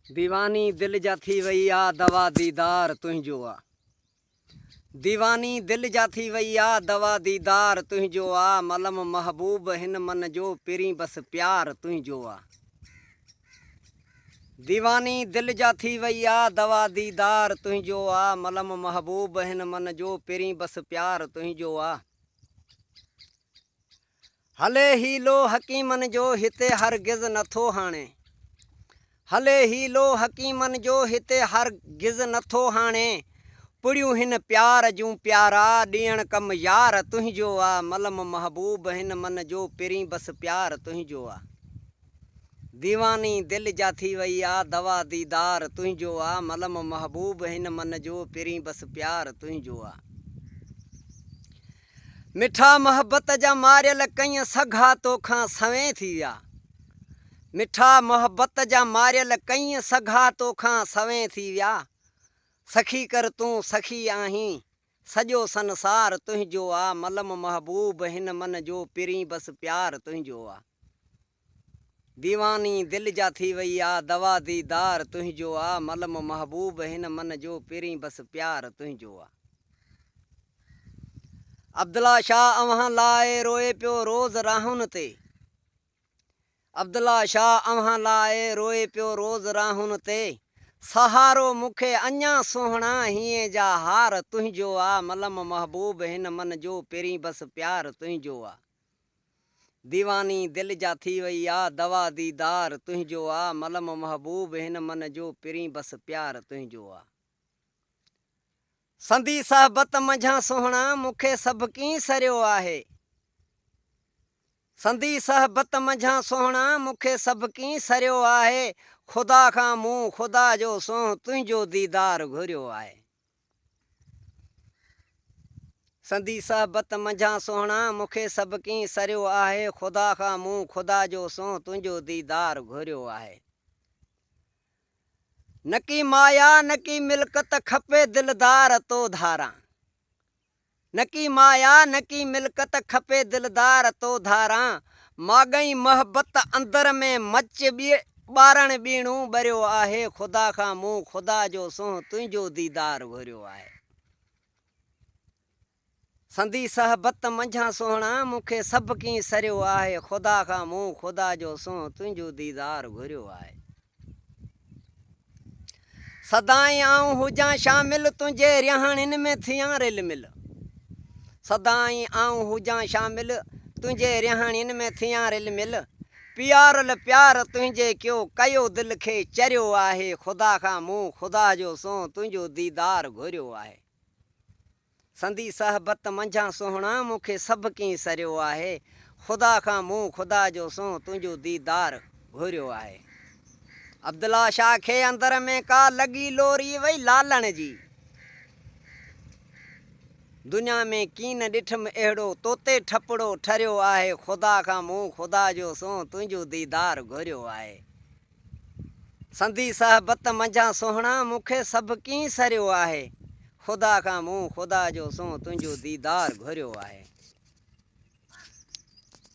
दीवानी दिल जा थी वई आ दवा दीदार तुंहिंजो आ। दीवानी दिल जा थी वई आ दवा दीदार तुंहिंजो आ। मलम महबूब हिन मन जो पिरी बस प्यार तुंहिंजो आ। दीवानी दिल जा थी वई आ दवा दीदार तुंहिंजो आ। मलम महबूब हिन मन जो पिरी बस प्यार तुंहिंजो आ। हले हीलो हकीमन जो हिते हरगिज़ नथो हाणे। हले हीलो हकीमन जो हिते हरगिज़ नथो हाणे। पुड़ियूं हिन प्यार जूं प्यारा ॾियण कम यार तुंहिंजो आ। मलम महबूब हिन मन जो पिरी बस प्यार तुंहिंजो आ। दीवानी दिल जा थी वई आ दवा दीदार तुंहिंजो आ। मलम महबूब हिन मन जो पिरी बस प्यार तुंहिंजो आ। मिठा मोहब्बत जा मारियल कई सघा तोखां सवें थी विया। मिठा मोहब्बत जा मारियल कई सघा तोखां सवें थी विया। सखी कर तूं सखी आहीं सॼो संसार तुंहिंजो आ। मलम महबूब हिन मन जो पिरी बस प्यार तुंहिंजो आ। दीवानी दिल जा थी वई आ दवा दीदार तुंहिंजो आ। मलम महबूब हिन मन जो पिरी बस प्यार तुंहिंजो आ। अब्दुल्ला शाह अव्हां लाए रोए पियो रोज़ राहुन ते। अब्दुल्ला शाह अव्हां लाए रोए पियो रोज़ राहुन ते। सहारो मूंखे अञा सोहणा हीअं जा हार तुंहिंजो आ। मलम महबूब हिन मन जो पिरी बस प्यार तुंहिंजो आ। दीवानी दिल जा थी वई आ दवा दीदार तुंहिंजो आ। मलम महबूब हिन मन जो पिरी बस प्यार तुंहिंजो आ। संदी सहबत मंझां सोहणा मूंखे सभु कीं सरियो आहे। संदी सहबत मंझां सोहणा मूंखे सभु कीं सरियो आहे। ख़ुदा खां मूं ख़ुदा जो सोह तुंहिंजो दीदार घुरियो आहे। संदी सहबत मंझां सोहणा मूंखे सभु कीं सरियो आहे। ख़ुदा खां मूं ख़ुदा जो सोह तुंहिंजो दीदार घुरियो आहे। न की माया न की मिल्कत खपे दिलदार तो धारा। न की माया न की मिल्कत खपे दिलदार तो धारा। मागई मोहब्बत अंदर में मच ॿारण ॿीणू ॿरियो आहे। ख़ुदा खां मूं ख़ुदा जो सोह तुंहिंजो दीदार घुरियो आहे। संदी सहबत मंझां सोहणा मूंखे सभु कीं सरियो आहे। ख़ुदा खां मूं ख़ुदा जो सोह तुंहिंजो दीदार घुरियो आहे। सदाईं आऊं हुजां शामिल तुंहिंजे रिहाणियुनि में थियां रिल मिल। सदाईं आऊं हुजां शामिल तुंहिंजे रिहाणियुनि में थियां रिल मिल। पियारल प्यार तुंहिंजे कयो दिल खे चरियो आहे। ख़ुदा खां मूं ख़ुदा जो सोह तुंहिंजो दीदार घुरियो आहे। संदी सहबत मंझां सोहणा मूंखे सभु कीं सरियो आहे। ख़ुदा खां मूं ख़ुदा जो सोह तुंहिंजो दीदार घुरियो आहे। अब्दुल्ला शाह खे अंदर में का लॻी लोरी वई लालण जी। दुनिया में कीन ॾिठमि अहिड़ो तोते ठपड़ो ठरियो आहे। ख़ुदा खां मूं ख़ुदा जो सोह तुंहिंजो दीदार घुरियो आहे। संदी सहबत मंझां सोहणा मूंखे सभु कीं सरियो आहे। ख़ुदा खां मूं ख़ुदा जो सोह तुंहिंजो दीदार घुरियो आहे।